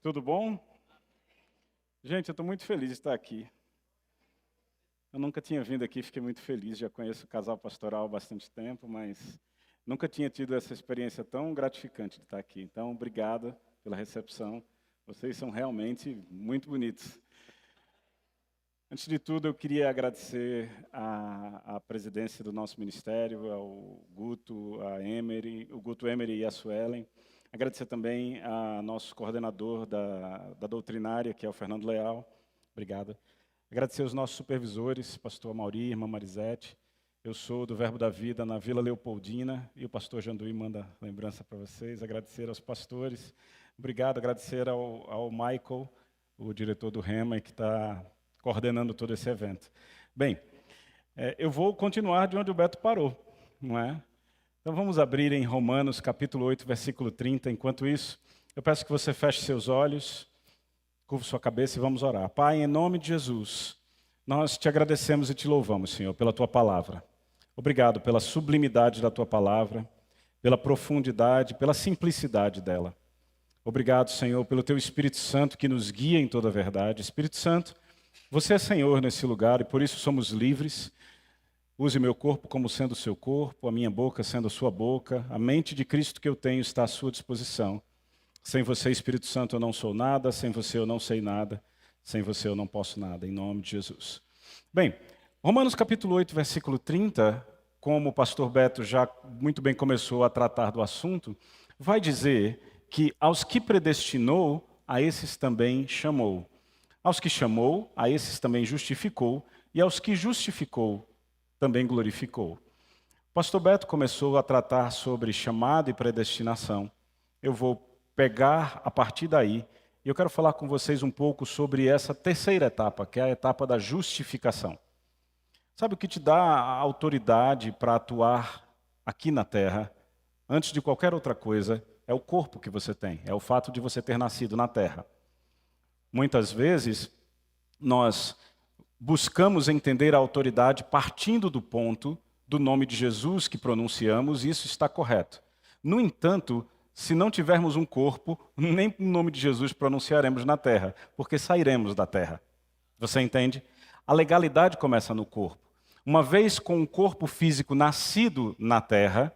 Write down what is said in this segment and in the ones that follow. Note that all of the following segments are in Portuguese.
Tudo bom? Gente, eu estou muito feliz de estar aqui. Eu nunca tinha vindo aqui, fiquei muito feliz. Já conheço o casal pastoral há bastante tempo, mas nunca tinha tido essa experiência tão gratificante de estar aqui. Então, obrigado pela recepção. Vocês são realmente muito bonitos. Antes de tudo, eu queria agradecer à presidência do nosso ministério, ao Guto, o Guto Emery e a Suelen. Agradecer também ao nosso coordenador da doutrinária, que é o Fernando Leal. Obrigado. Agradecer aos nossos supervisores, pastor Amauri, irmã Marisete. Eu sou do Verbo da Vida na Vila Leopoldina e o pastor Janduí manda lembrança para vocês. Agradecer aos pastores. Obrigado. Agradecer ao Michael, o diretor do Rema, que está coordenando todo esse evento. Bem, eu vou continuar de onde o Beto parou, não é? Então vamos abrir em Romanos, capítulo 8, versículo 30. Enquanto isso, eu peço que você feche seus olhos, curva sua cabeça e vamos orar. Pai, em nome de Jesus, nós te agradecemos e te louvamos, Senhor, pela tua palavra. Obrigado pela sublimidade da tua palavra, pela profundidade, pela simplicidade dela. Obrigado, Senhor, pelo teu Espírito Santo que nos guia em toda a verdade. Espírito Santo, você é Senhor nesse lugar e por isso somos livres. Use meu corpo como sendo o seu corpo, a minha boca sendo a sua boca. A mente de Cristo que eu tenho está à sua disposição. Sem você, Espírito Santo, eu não sou nada. Sem você, eu não sei nada. Sem você, eu não posso nada. Em nome de Jesus. Bem, Romanos capítulo 8, versículo 30, como o pastor Beto já muito bem começou a tratar do assunto, vai dizer que aos que predestinou, a esses também chamou. Aos que chamou, a esses também justificou. E aos que justificou, também glorificou. O pastor Beto começou a tratar sobre chamado e predestinação. Eu vou pegar a partir daí e eu quero falar com vocês um pouco sobre essa terceira etapa, que é a etapa da justificação. Sabe o que te dá a autoridade para atuar aqui na terra, antes de qualquer outra coisa, é o corpo que você tem, é o fato de você ter nascido na terra. Muitas vezes, nós buscamos entender a autoridade partindo do ponto do nome de Jesus que pronunciamos, e isso está correto. No entanto, se não tivermos um corpo, nem o nome de Jesus pronunciaremos na terra, porque sairemos da terra. Você entende? A legalidade começa no corpo. Uma vez com um corpo físico nascido na terra,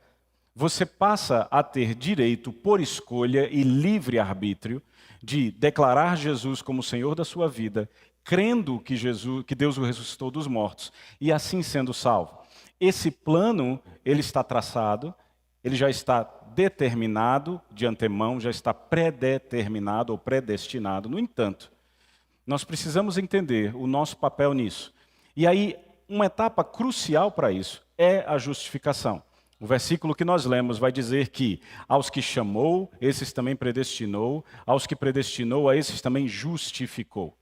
você passa a ter direito, por escolha e livre arbítrio, de declarar Jesus como Senhor da sua vida, crendo que Deus o ressuscitou dos mortos e assim sendo salvo. Esse plano, ele está traçado, ele já está determinado de antemão, já está predeterminado ou predestinado. No entanto, nós precisamos entender o nosso papel nisso. E aí, uma etapa crucial para isso é a justificação. O versículo que nós lemos vai dizer que aos que chamou, esses também predestinou, aos que predestinou, a esses também justificou.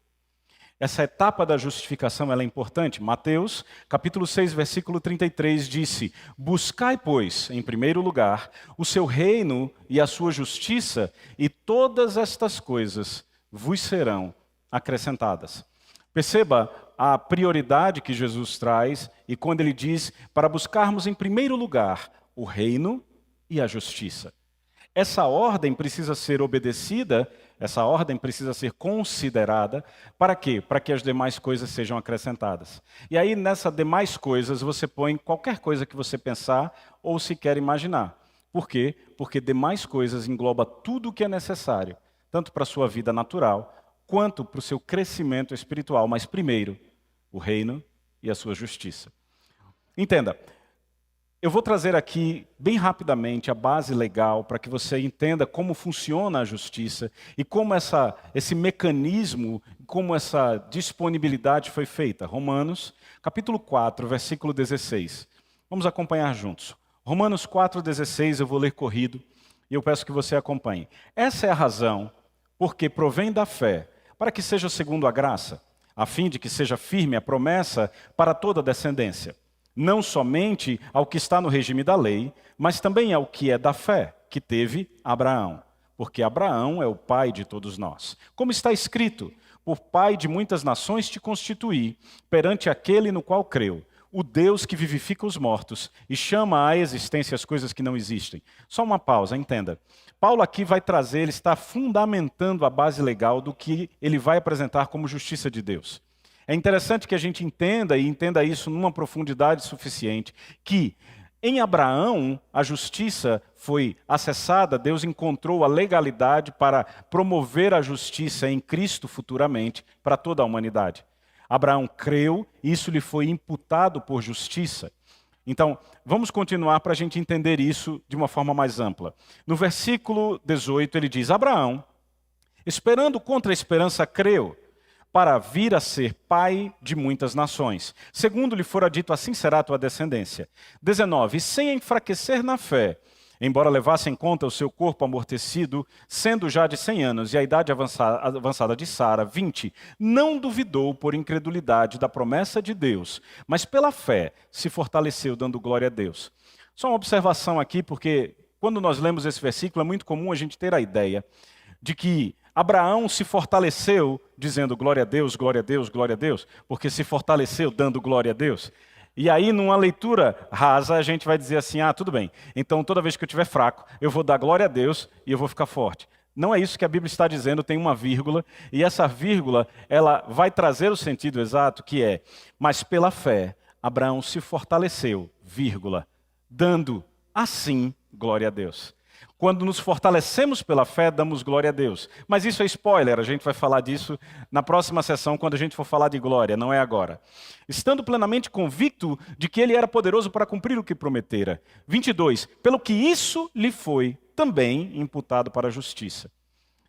Essa etapa da justificação ela é importante. Mateus, capítulo 6, versículo 33, disse: buscai, pois, em primeiro lugar, o seu reino e a sua justiça, e todas estas coisas vos serão acrescentadas. Perceba a prioridade que Jesus traz, e quando ele diz para buscarmos em primeiro lugar o reino e a justiça. Essa ordem precisa ser obedecida, essa ordem precisa ser considerada, para quê? Para que as demais coisas sejam acrescentadas. E aí, nessas demais coisas, você põe qualquer coisa que você pensar ou sequer imaginar. Por quê? Porque demais coisas engloba tudo o que é necessário, tanto para a sua vida natural, quanto para o seu crescimento espiritual. Mas primeiro, o reino e a sua justiça. Entenda. Eu vou trazer aqui, bem rapidamente, a base legal para que você entenda como funciona a justiça e como esse mecanismo, como essa disponibilidade foi feita. Romanos, capítulo 4, versículo 16. Vamos acompanhar juntos. Romanos 4, 16, eu vou ler corrido e eu peço que você acompanhe. Essa é a razão porque provém da fé, para que seja segundo a graça, a fim de que seja firme a promessa para toda a descendência. Não somente ao que está no regime da lei, mas também ao que é da fé, que teve Abraão. Porque Abraão é o pai de todos nós. Como está escrito, por pai de muitas nações te constituí, perante aquele no qual creu, o Deus que vivifica os mortos e chama à existência as coisas que não existem. Só uma pausa, entenda. Paulo aqui vai trazer, ele está fundamentando a base legal do que ele vai apresentar como justiça de Deus. É interessante que a gente entenda, e entenda isso numa profundidade suficiente, que em Abraão a justiça foi acessada, Deus encontrou a legalidade para promover a justiça em Cristo futuramente para toda a humanidade. Abraão creu, isso lhe foi imputado por justiça. Então, vamos continuar para a gente entender isso de uma forma mais ampla. No versículo 18 ele diz, Abraão, esperando contra a esperança, creu, para vir a ser pai de muitas nações. Segundo lhe fora dito, assim será a tua descendência. 19, sem enfraquecer na fé, embora levasse em conta o seu corpo amortecido, sendo já de 100 anos, e a idade avançada de Sara, 20, não duvidou por incredulidade da promessa de Deus, mas pela fé se fortaleceu, dando glória a Deus. Só uma observação aqui, porque quando nós lemos esse versículo, é muito comum a gente ter a ideia de que Abraão se fortaleceu dizendo glória a Deus, glória a Deus, glória a Deus, porque se fortaleceu dando glória a Deus. E aí, numa leitura rasa, a gente vai dizer assim, tudo bem, então toda vez que eu estiver fraco, eu vou dar glória a Deus e eu vou ficar forte. Não é isso que a Bíblia está dizendo, tem uma vírgula, e essa vírgula, ela vai trazer o sentido exato, que é, mas pela fé, Abraão se fortaleceu, vírgula, dando assim glória a Deus. Quando nos fortalecemos pela fé, damos glória a Deus. Mas isso é spoiler, a gente vai falar disso na próxima sessão, quando a gente for falar de glória, não é agora. Estando plenamente convicto de que ele era poderoso para cumprir o que prometera. 22, pelo que isso lhe foi também imputado para a justiça.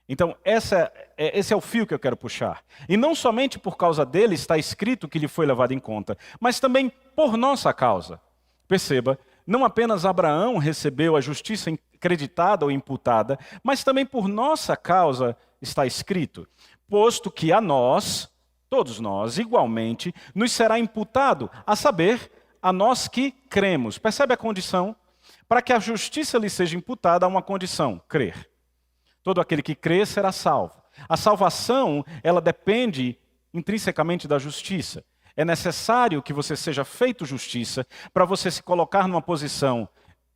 Então, esse é o fio que eu quero puxar. E não somente por causa dele está escrito que lhe foi levado em conta, mas também por nossa causa. Perceba, não apenas Abraão recebeu a justiça acreditada ou imputada, mas também por nossa causa está escrito, posto que a nós, todos nós, igualmente, nos será imputado, a saber, a nós que cremos. Percebe a condição? Para que a justiça lhe seja imputada, há uma condição, crer. Todo aquele que crê será salvo. A salvação, ela depende intrinsecamente da justiça. É necessário que você seja feito justiça para você se colocar numa posição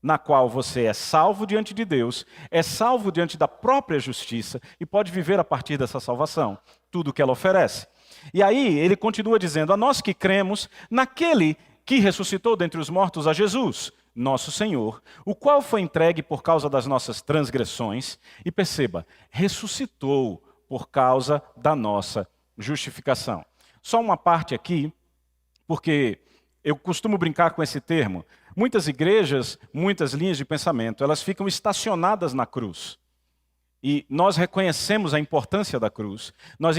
na qual você é salvo diante de Deus, é salvo diante da própria justiça e pode viver a partir dessa salvação, tudo que ela oferece. E aí ele continua dizendo, a nós que cremos naquele que ressuscitou dentre os mortos a Jesus, nosso Senhor, o qual foi entregue por causa das nossas transgressões, e perceba, ressuscitou por causa da nossa justificação. Só uma parte aqui, porque eu costumo brincar com esse termo. Muitas igrejas, muitas linhas de pensamento, elas ficam estacionadas na cruz. E nós reconhecemos a importância da cruz, nós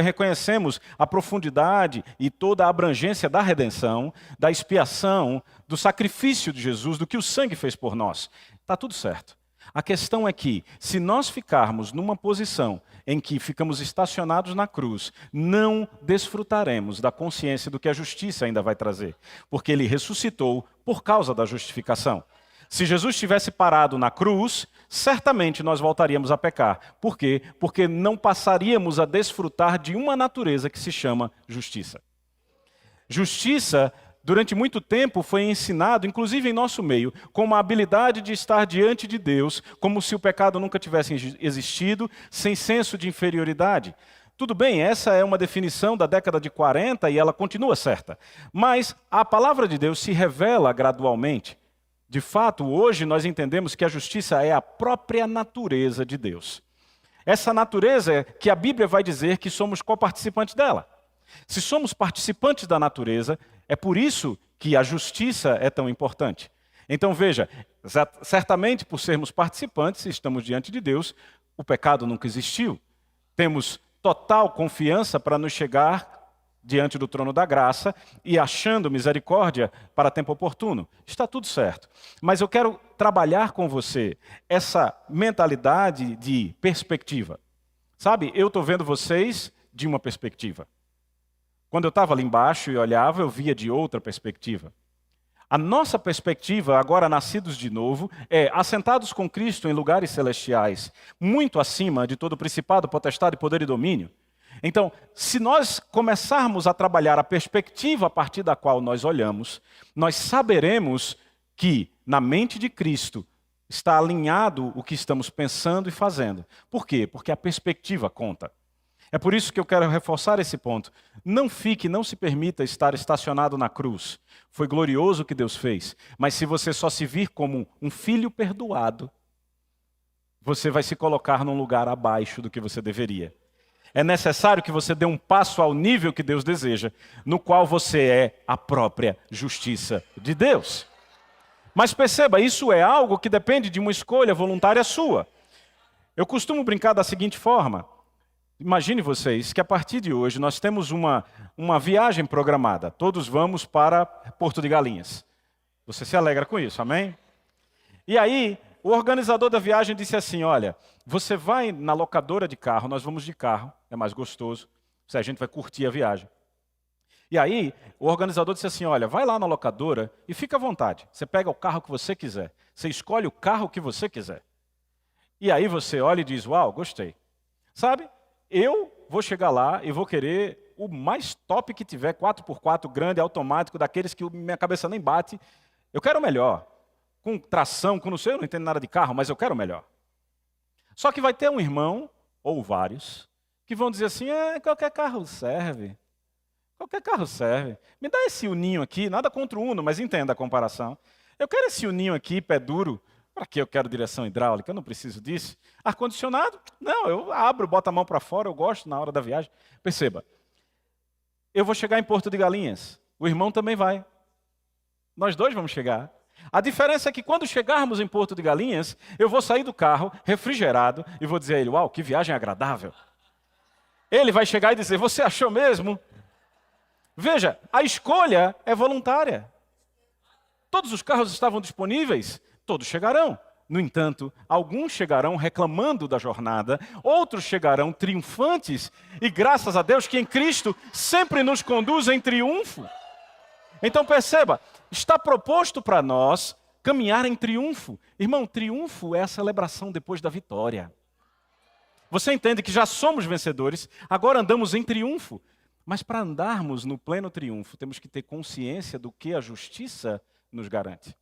reconhecemos a profundidade e toda a abrangência da redenção, da expiação, do sacrifício de Jesus, do que o sangue fez por nós. Está tudo certo. A questão é que, se nós ficarmos numa posição em que ficamos estacionados na cruz, não desfrutaremos da consciência do que a justiça ainda vai trazer, porque ele ressuscitou por causa da justificação. Se Jesus tivesse parado na cruz, certamente nós voltaríamos a pecar. Por quê? Porque não passaríamos a desfrutar de uma natureza que se chama justiça. Justiça, durante muito tempo, foi ensinado, inclusive em nosso meio, como a habilidade de estar diante de Deus, como se o pecado nunca tivesse existido, sem senso de inferioridade. Tudo bem, essa é uma definição da década de 40 e ela continua certa. Mas a palavra de Deus se revela gradualmente. De fato, hoje nós entendemos que a justiça é a própria natureza de Deus. Essa natureza é que a Bíblia vai dizer que somos coparticipantes dela. Se somos participantes da natureza, é por isso que a justiça é tão importante. Então veja, certamente por sermos participantes, estamos diante de Deus, o pecado nunca existiu. Temos total confiança para nos chegar diante do trono da graça e achando misericórdia para tempo oportuno. Está tudo certo. Mas eu quero trabalhar com você essa mentalidade de perspectiva. Sabe, eu estou vendo vocês de uma perspectiva. Quando eu estava ali embaixo e olhava, eu via de outra perspectiva. A nossa perspectiva, agora nascidos de novo, é assentados com Cristo em lugares celestiais, muito acima de todo principado, potestade, poder e domínio. Então, se nós começarmos a trabalhar a perspectiva a partir da qual nós olhamos, nós saberemos que na mente de Cristo está alinhado o que estamos pensando e fazendo. Por quê? Porque a perspectiva conta. É por isso que eu quero reforçar esse ponto. Não se permita estar estacionado na cruz. Foi glorioso o que Deus fez. Mas se você só se vir como um filho perdoado, você vai se colocar num lugar abaixo do que você deveria. É necessário que você dê um passo ao nível que Deus deseja, no qual você é a própria justiça de Deus. Mas perceba, isso é algo que depende de uma escolha voluntária sua. Eu costumo brincar da seguinte forma. Imagine vocês que a partir de hoje nós temos uma viagem programada. Todos vamos para Porto de Galinhas. Você se alegra com isso, amém? E aí, o organizador da viagem disse assim, olha, você vai na locadora de carro, nós vamos de carro, é mais gostoso, a gente vai curtir a viagem. E aí, o organizador disse assim, olha, vai lá na locadora e fica à vontade. Você pega o carro que você quiser, você escolhe o carro que você quiser. E aí você olha e diz, uau, gostei. Sabe? Eu vou chegar lá e vou querer o mais top que tiver, 4x4, grande, automático, daqueles que minha cabeça nem bate. Eu quero o melhor. Com tração, com não sei, eu não entendo nada de carro, mas eu quero o melhor. Só que vai ter um irmão, ou vários, que vão dizer assim, qualquer carro serve. Qualquer carro serve. Me dá esse uninho aqui, nada contra o Uno, mas entenda a comparação. Eu quero esse uninho aqui, pé duro. Para que eu quero direção hidráulica? Eu não preciso disso. Ar-condicionado? Não, eu abro, boto a mão para fora, eu gosto na hora da viagem. Perceba, eu vou chegar em Porto de Galinhas, o irmão também vai. Nós dois vamos chegar. A diferença é que quando chegarmos em Porto de Galinhas, eu vou sair do carro, refrigerado, e vou dizer a ele, uau, que viagem agradável. Ele vai chegar e dizer, você achou mesmo? Veja, a escolha é voluntária. Todos os carros estavam disponíveis, todos chegarão. No entanto, alguns chegarão reclamando da jornada, outros chegarão triunfantes, e graças a Deus que em Cristo sempre nos conduz em triunfo. Então perceba, está proposto para nós caminhar em triunfo. Irmão, triunfo é a celebração depois da vitória. Você entende que já somos vencedores, agora andamos em triunfo. Mas para andarmos no pleno triunfo, temos que ter consciência do que a justiça nos garante.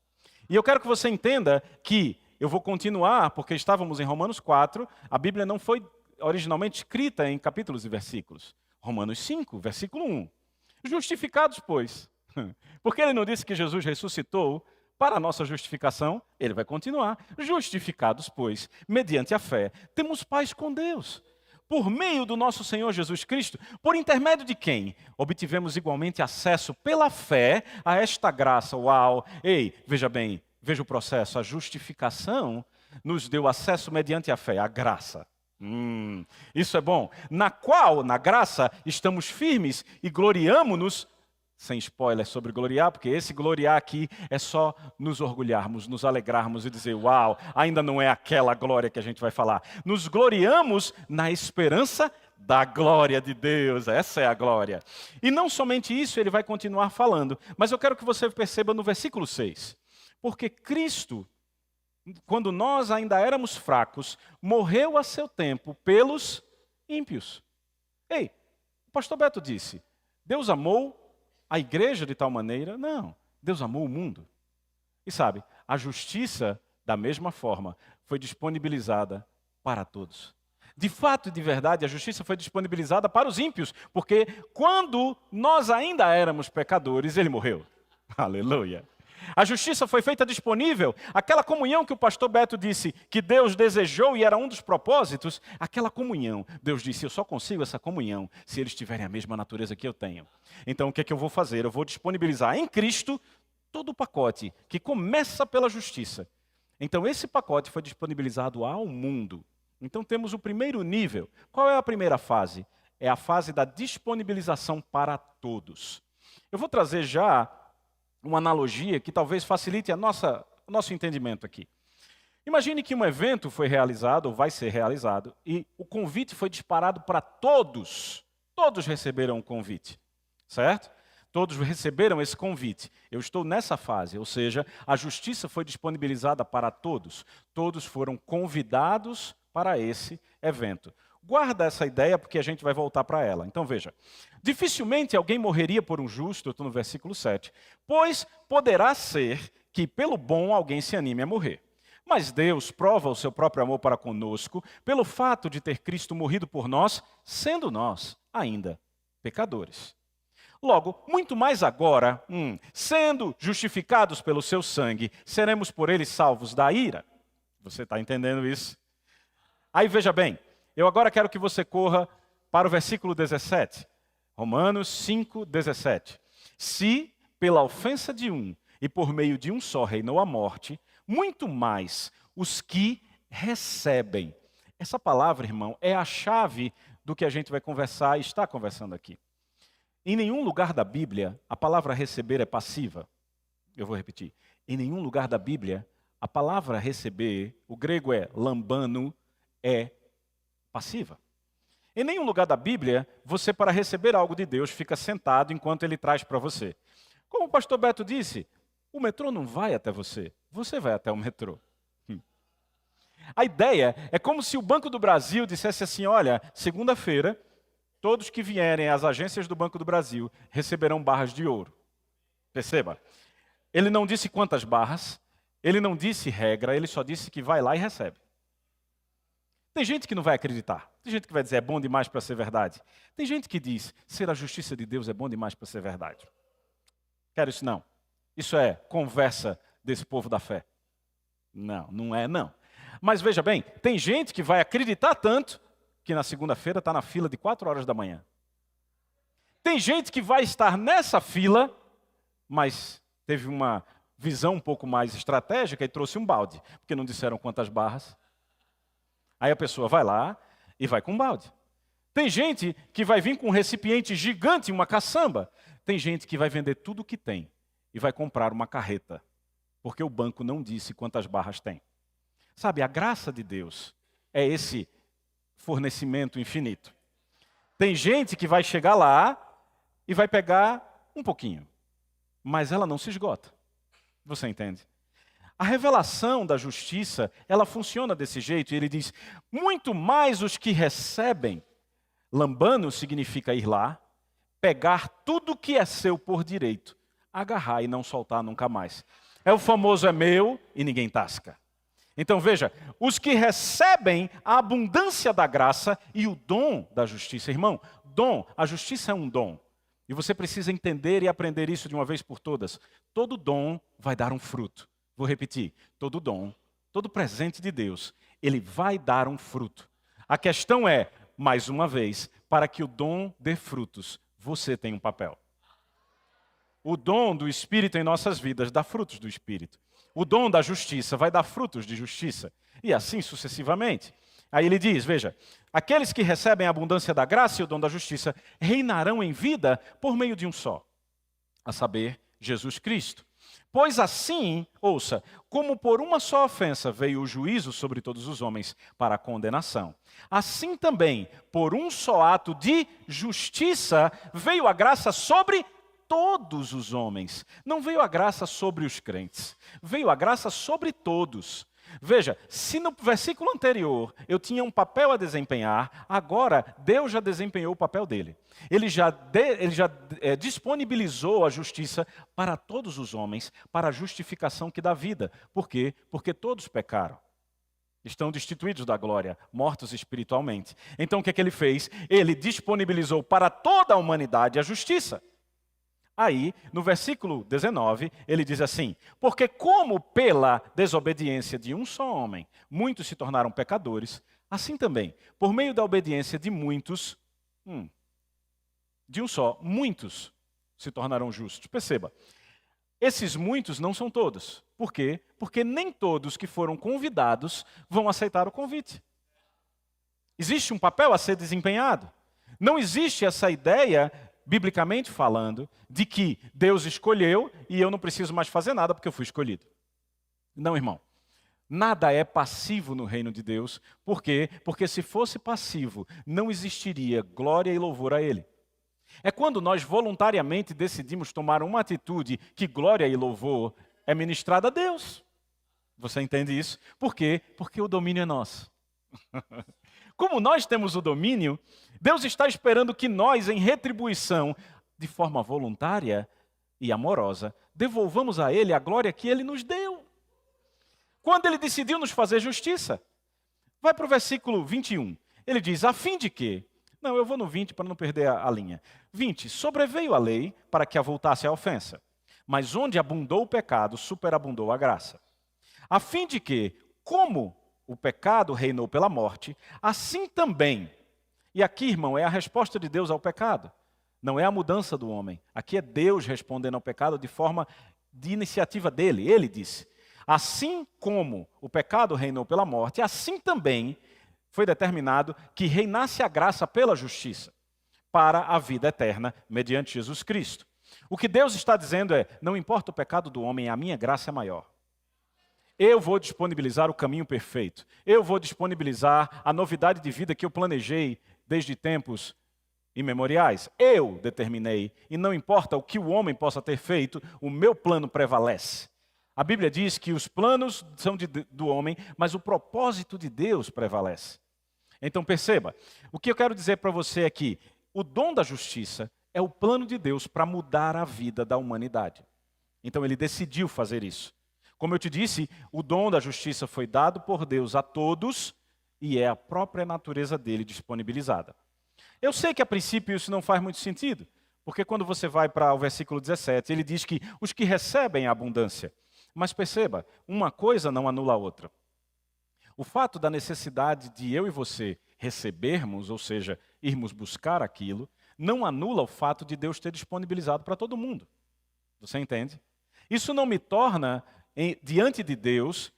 E eu quero que você entenda que eu vou continuar, porque estávamos em Romanos 4, a Bíblia não foi originalmente escrita em capítulos e versículos. Romanos 5, versículo 1. Justificados, pois. Porque ele não disse que Jesus ressuscitou para a nossa justificação, ele vai continuar. Justificados, pois, mediante a fé, temos paz com Deus. Por meio do nosso Senhor Jesus Cristo, por intermédio de quem obtivemos igualmente acesso pela fé a esta graça. Uau! Ei, veja bem, veja o processo. A justificação nos deu acesso mediante a fé, a graça. Isso é bom. Na qual, na graça, estamos firmes e gloriamo-nos, sem spoiler sobre gloriar, porque esse gloriar aqui é só nos orgulharmos, nos alegrarmos e dizer, uau, ainda não é aquela glória que a gente vai falar. Nos gloriamos na esperança da glória de Deus, essa é a glória. E não somente isso, ele vai continuar falando, mas eu quero que você perceba no versículo 6. Porque Cristo, quando nós ainda éramos fracos, morreu a seu tempo pelos ímpios. Ei, o pastor Beto disse, Deus amou a igreja de tal maneira? Não, Deus amou o mundo. E sabe, a justiça, da mesma forma, foi disponibilizada para todos. De fato e de verdade, a justiça foi disponibilizada para os ímpios, porque quando nós ainda éramos pecadores, ele morreu. Aleluia. A justiça foi feita disponível, aquela comunhão que o pastor Beto disse que Deus desejou e era um dos propósitos, aquela comunhão, Deus disse, eu só consigo essa comunhão se eles tiverem a mesma natureza que eu tenho. Então o que é que eu vou fazer? Eu vou disponibilizar em Cristo todo o pacote que começa pela justiça. Então esse pacote foi disponibilizado ao mundo. Então temos o primeiro nível. Qual é a primeira fase? É a fase da disponibilização para todos. Eu vou trazer já uma analogia que talvez facilite o nosso entendimento aqui. Imagine que um evento foi realizado, ou vai ser realizado, e o convite foi disparado para todos. Todos receberam o convite, certo? Todos receberam esse convite. Eu estou nessa fase, ou seja, a justiça foi disponibilizada para todos. Todos foram convidados para esse evento. Guarda essa ideia porque a gente vai voltar para ela. Então veja, dificilmente alguém morreria por um justo, eu estou no versículo 7, pois poderá ser que pelo bom alguém se anime a morrer. Mas Deus prova o seu próprio amor para conosco pelo fato de ter Cristo morrido por nós, sendo nós ainda pecadores. Logo, muito mais agora, sendo justificados pelo seu sangue, seremos por ele salvos da ira. Você está entendendo isso? Aí veja bem, eu agora quero que você corra para o versículo 17. Romanos 5, 17. Se pela ofensa de um e por meio de um só reinou a morte, muito mais os que recebem. Essa palavra, irmão, é a chave do que a gente vai conversar e está conversando aqui. Em nenhum lugar da Bíblia, a palavra receber é passiva. Eu vou repetir. Em nenhum lugar da Bíblia, a palavra receber, o grego é lambano, é passiva. Em nenhum lugar da Bíblia, você para receber algo de Deus fica sentado enquanto Ele traz para você. Como o pastor Beto disse, o metrô não vai até você, você vai até o metrô. A ideia é como se o Banco do Brasil dissesse assim, olha, segunda-feira, todos que vierem às agências do Banco do Brasil receberão barras de ouro. Perceba, ele não disse quantas barras, ele não disse regra, ele só disse que vai lá e recebe. Tem gente que não vai acreditar, tem gente que vai dizer é bom demais para ser verdade. Tem gente que diz, ser a justiça de Deus é bom demais para ser verdade. Quero isso não. Isso é conversa desse povo da fé. Não, não é não. Mas veja bem, tem gente que vai acreditar tanto que na segunda-feira está na fila de 4 horas da manhã. Tem gente que vai estar nessa fila, mas teve uma visão um pouco mais estratégica e trouxe um balde, porque não disseram quantas barras. Aí a pessoa vai lá e vai com um balde. Tem gente que vai vir com um recipiente gigante, uma caçamba. Tem gente que vai vender tudo o que tem e vai comprar uma carreta, porque o banco não disse quantas barras tem. Sabe, a graça de Deus é esse fornecimento infinito. Tem gente que vai chegar lá e vai pegar um pouquinho, mas ela não se esgota. Você entende? A revelação da justiça, ela funciona desse jeito, e ele diz, muito mais os que recebem, lambano significa ir lá, pegar tudo que é seu por direito, agarrar e não soltar nunca mais. É o famoso é meu e ninguém tasca. Então veja, os que recebem a abundância da graça e o dom da justiça. Irmão, dom, a justiça é um dom. E você precisa entender e aprender isso de uma vez por todas. Todo dom vai dar um fruto. Vou repetir, todo dom, todo presente de Deus, ele vai dar um fruto. A questão é, mais uma vez, para que o dom dê frutos, você tem um papel. O dom do Espírito em nossas vidas dá frutos do Espírito. O dom da justiça vai dar frutos de justiça. E assim sucessivamente. Aí ele diz, veja, aqueles que recebem a abundância da graça e o dom da justiça reinarão em vida por meio de um só, a saber, Jesus Cristo. Pois assim, ouça, como por uma só ofensa veio o juízo sobre todos os homens para a condenação, assim também, por um só ato de justiça, veio a graça sobre todos os homens. Não veio a graça sobre os crentes, veio a graça sobre todos. Veja, se no versículo anterior eu tinha um papel a desempenhar, agora Deus já desempenhou o papel dele. Ele já disponibilizou a justiça para todos os homens, para a justificação que dá vida. Por quê? Porque todos pecaram. Estão destituídos da glória, mortos espiritualmente. Então o que é que ele fez? Ele disponibilizou para toda a humanidade a justiça. Aí, no versículo 19, ele diz assim, porque como pela desobediência de um só homem, muitos se tornaram pecadores, assim também, por meio da obediência de muitos, de um só, muitos se tornarão justos. Perceba, esses muitos não são todos. Por quê? Porque nem todos que foram convidados vão aceitar o convite. Existe um papel a ser desempenhado. Não existe essa ideia, biblicamente falando, de que Deus escolheu e eu não preciso mais fazer nada porque eu fui escolhido. Não, irmão. Nada é passivo no reino de Deus. Por quê? Porque se fosse passivo, não existiria glória e louvor a Ele. É quando nós voluntariamente decidimos tomar uma atitude que glória e louvor é ministrada a Deus. Você entende isso? Por quê? Porque o domínio é nosso. como nós temos o domínio, Deus está esperando que nós, em retribuição, de forma voluntária e amorosa, devolvamos a Ele a glória que Ele nos deu. Quando Ele decidiu nos fazer justiça. Vai para o versículo 21. Ele diz, a fim de que... Não, eu vou no 20 para não perder a linha. 20. Sobreveio a lei para que avultasse a ofensa. Mas onde abundou o pecado, superabundou a graça. A fim de que, como o pecado reinou pela morte, assim também... E aqui, irmão, é a resposta de Deus ao pecado. Não é a mudança do homem. Aqui é Deus respondendo ao pecado de forma de iniciativa dele. Ele disse, assim como o pecado reinou pela morte, assim também foi determinado que reinasse a graça pela justiça para a vida eterna mediante Jesus Cristo. O que Deus está dizendo é, não importa o pecado do homem, a minha graça é maior. Eu vou disponibilizar o caminho perfeito. Eu vou disponibilizar a novidade de vida que eu planejei desde tempos imemoriais. Eu determinei, e não importa o que o homem possa ter feito, o meu plano prevalece. A Bíblia diz que os planos são do homem, mas o propósito de Deus prevalece. Então perceba, o que eu quero dizer para você é que o dom da justiça é o plano de Deus para mudar a vida da humanidade. Então ele decidiu fazer isso. Como eu te disse, o dom da justiça foi dado por Deus a todos e é a própria natureza dele disponibilizada. Eu sei que a princípio isso não faz muito sentido, porque quando você vai para o versículo 17, ele diz que os que recebem a abundância. Mas perceba, uma coisa não anula a outra. O fato da necessidade de eu e você recebermos, ou seja, irmos buscar aquilo, não anula o fato de Deus ter disponibilizado para todo mundo. Você entende? Isso não me torna, diante de Deus,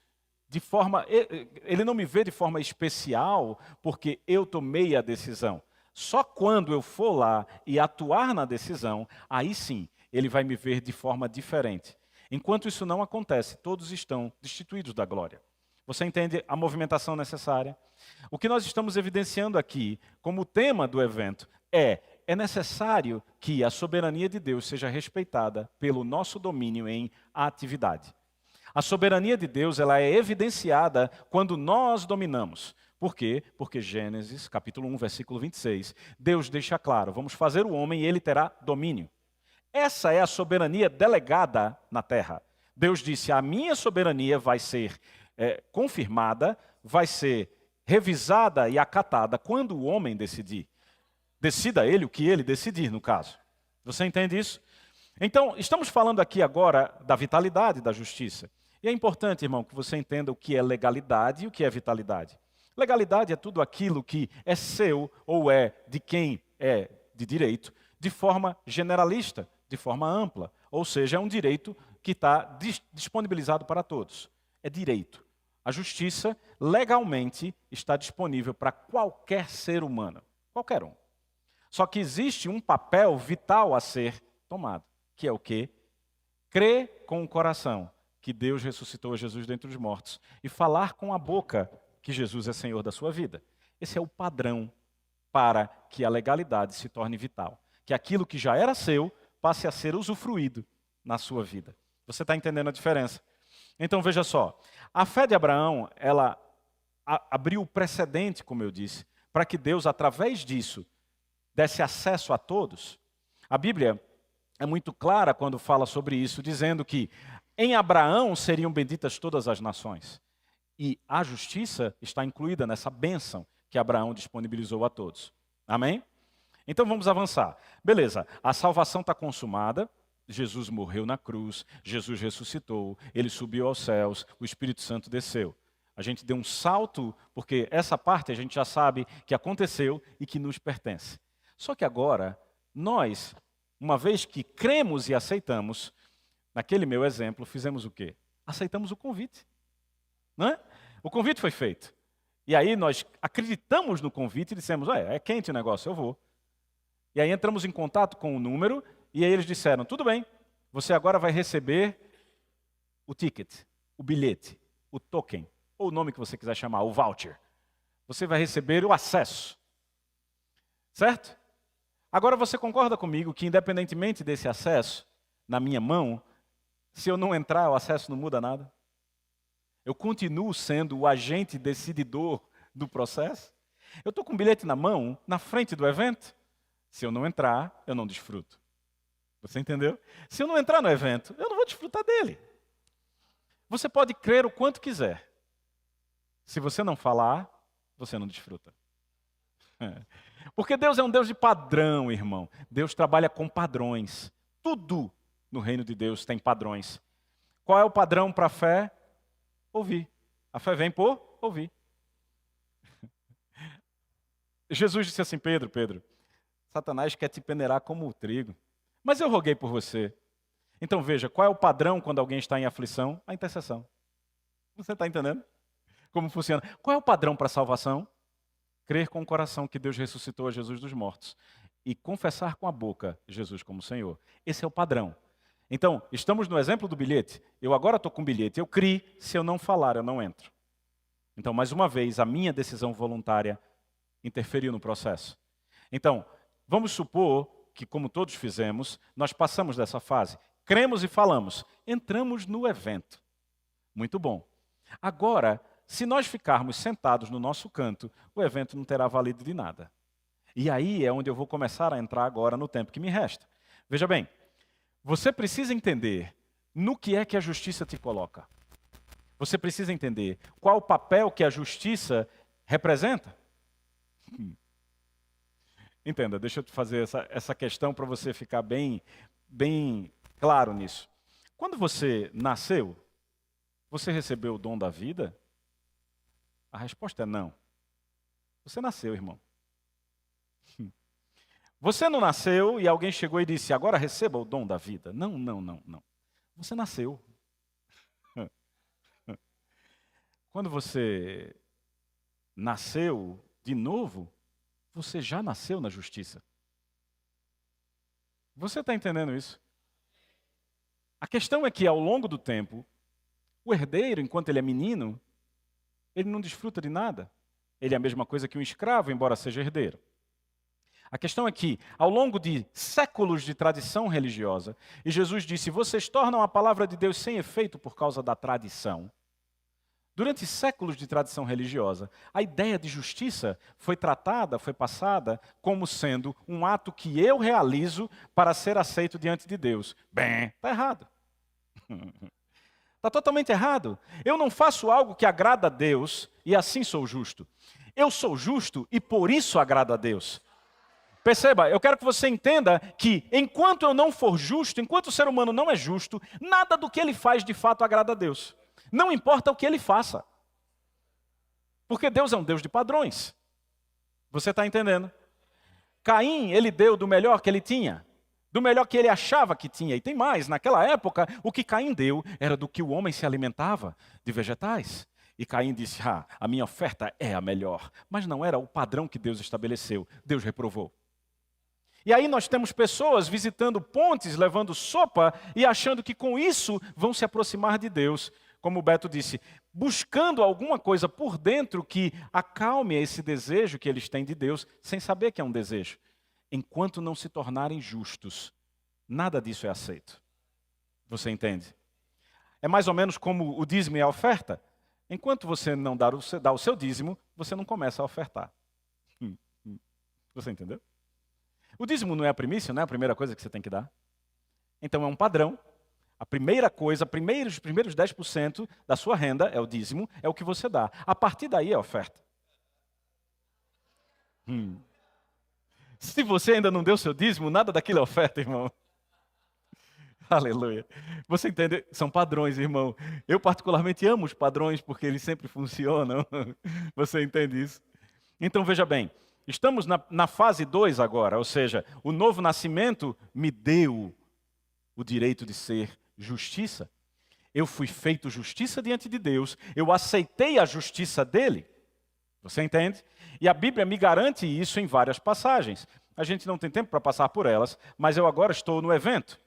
ele não me vê de forma especial porque eu tomei a decisão. Só quando eu for lá e atuar na decisão, aí sim, ele vai me ver de forma diferente. Enquanto isso não acontece, todos estão destituídos da glória. Você entende a movimentação necessária? O que nós estamos evidenciando aqui, como tema do evento, é necessário que a soberania de Deus seja respeitada pelo nosso domínio em atividade. A soberania de Deus ela é evidenciada quando nós dominamos. Por quê? Porque Gênesis, capítulo 1, versículo 26, Deus deixa claro, vamos fazer o homem e ele terá domínio. Essa é a soberania delegada na terra. Deus disse, a minha soberania vai ser confirmada, vai ser revisada e acatada quando o homem decidir. Decida ele o que ele decidir, no caso. Você entende isso? Então, estamos falando aqui agora da vitalidade da justiça. E é importante, irmão, que você entenda o que é legalidade e o que é vitalidade. Legalidade é tudo aquilo que é seu ou é de quem é de direito, de forma generalista, de forma ampla. Ou seja, é um direito que está disponibilizado para todos. É direito. A justiça, legalmente, está disponível para qualquer ser humano. Qualquer um. Só que existe um papel vital a ser tomado, que é o quê? Crer com o coração que Deus ressuscitou Jesus dentre os mortos e falar com a boca que Jesus é Senhor da sua vida. Esse é o padrão para que a legalidade se torne vital. Que aquilo que já era seu passe a ser usufruído na sua vida. Você está entendendo a diferença? Então veja só, a fé de Abraão, ela abriu o precedente, como eu disse, para que Deus, através disso, desse acesso a todos. A Bíblia é muito clara quando fala sobre isso, dizendo que em Abraão seriam benditas todas as nações. E a justiça está incluída nessa bênção que Abraão disponibilizou a todos. Amém? Então vamos avançar. Beleza, a salvação está consumada, Jesus morreu na cruz, Jesus ressuscitou, ele subiu aos céus, o Espírito Santo desceu. A gente deu um salto, porque essa parte a gente já sabe que aconteceu e que nos pertence. Só que agora, nós, uma vez que cremos e aceitamos, naquele meu exemplo, fizemos o quê? Aceitamos o convite. Não é? O convite foi feito. E aí nós acreditamos no convite e dissemos, é quente o negócio, eu vou. E aí entramos em contato com o número e aí eles disseram, tudo bem, você agora vai receber o ticket, o bilhete, o token, ou o nome que você quiser chamar, o voucher. Você vai receber o acesso. Certo? Agora você concorda comigo que independentemente desse acesso, na minha mão, se eu não entrar, o acesso não muda nada? Eu continuo sendo o agente decididor do processo? Eu estou com um bilhete na mão, na frente do evento. Se eu não entrar, eu não desfruto. Você entendeu? Se eu não entrar no evento, eu não vou desfrutar dele. Você pode crer o quanto quiser. Se você não falar, você não desfruta. Porque Deus é um Deus de padrão, irmão. Deus trabalha com padrões. Tudo no reino de Deus tem padrões. Qual é o padrão para a fé? Ouvir. A fé vem por ouvir. Jesus disse assim, Pedro, Satanás quer te peneirar como o trigo. Mas eu roguei por você. Então veja, qual é o padrão quando alguém está em aflição? A intercessão. Você está entendendo como funciona? Qual é o padrão para a salvação? Crer com o coração que Deus ressuscitou a Jesus dos mortos e confessar com a boca Jesus como Senhor. Esse é o padrão. Então, estamos no exemplo do bilhete. Eu agora estou com o bilhete. Eu criei, se eu não falar, eu não entro. Então, mais uma vez, a minha decisão voluntária interferiu no processo. Então, vamos supor que, como todos fizemos, nós passamos dessa fase. Cremos e falamos. Entramos no evento. Muito bom. Agora, se nós ficarmos sentados no nosso canto, o evento não terá valido de nada. E aí é onde eu vou começar a entrar agora no tempo que me resta. Veja bem, você precisa entender no que é que a justiça te coloca. Você precisa entender qual o papel que a justiça representa. Entenda, deixa eu te fazer essa questão para você ficar bem claro nisso. Quando você nasceu, você recebeu o dom da vida? A resposta é não. Você nasceu, irmão. Você não nasceu e alguém chegou e disse, agora receba o dom da vida. Não. Você nasceu. Quando você nasceu de novo, você já nasceu na justiça. Você está entendendo isso? A questão é que, ao longo do tempo, o herdeiro, enquanto ele é menino, ele não desfruta de nada. Ele é a mesma coisa que um escravo, embora seja herdeiro. A questão é que, ao longo de séculos de tradição religiosa, e Jesus disse, vocês tornam a palavra de Deus sem efeito por causa da tradição. Durante séculos de tradição religiosa, a ideia de justiça foi tratada, foi passada como sendo um ato que eu realizo para ser aceito diante de Deus. Bem, está errado. Está totalmente errado. Eu não faço algo que agrada a Deus e assim sou justo. Eu sou justo e por isso agrado a Deus. Perceba, eu quero que você entenda que enquanto eu não for justo, enquanto o ser humano não é justo, nada do que ele faz de fato agrada a Deus. Não importa o que ele faça. Porque Deus é um Deus de padrões. Você está entendendo? Caim, ele deu do melhor que ele tinha. Do melhor que ele achava que tinha. E tem mais, naquela época, o que Caim deu era do que o homem se alimentava, de vegetais. E Caim disse, a minha oferta é a melhor. Mas não era o padrão que Deus estabeleceu. Deus reprovou. E aí nós temos pessoas visitando pontes, levando sopa e achando que com isso vão se aproximar de Deus. Como o Beto disse, buscando alguma coisa por dentro que acalme esse desejo que eles têm de Deus, sem saber que é um desejo. Enquanto não se tornarem justos, nada disso é aceito. Você entende? É mais ou menos como o dízimo e a oferta. Enquanto você não dá o seu dízimo, você não começa a ofertar. Você entendeu? O dízimo não é a primícia, não é a primeira coisa que você tem que dar. Então é um padrão. A primeira coisa, os primeiros 10% da sua renda é o dízimo, é o que você dá. A partir daí é a oferta. Se você ainda não deu seu dízimo, nada daquilo é oferta, irmão. Aleluia. Você entende? São padrões, irmão. Eu particularmente amo os padrões porque eles sempre funcionam. Você entende isso? Então veja bem, estamos na fase 2 agora, ou seja, o novo nascimento me deu o direito de ser justiça. Eu fui feito justiça diante de Deus, eu aceitei a justiça dele. Você entende? E a Bíblia me garante isso em várias passagens. A gente não tem tempo para passar por elas, mas eu agora estou no evento.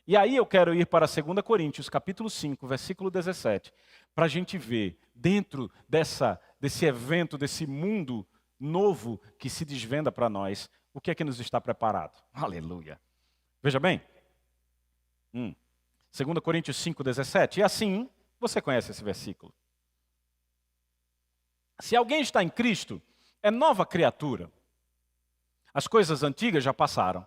E aí eu quero ir para 2 Coríntios, capítulo 5, versículo 17, para a gente ver, dentro desse evento, desse mundo novo que se desvenda para nós, o que é que nos está preparado. Aleluia. Veja bem. 2 Coríntios 5, 17. E assim, você conhece esse versículo. Se alguém está em Cristo, é nova criatura. As coisas antigas já passaram.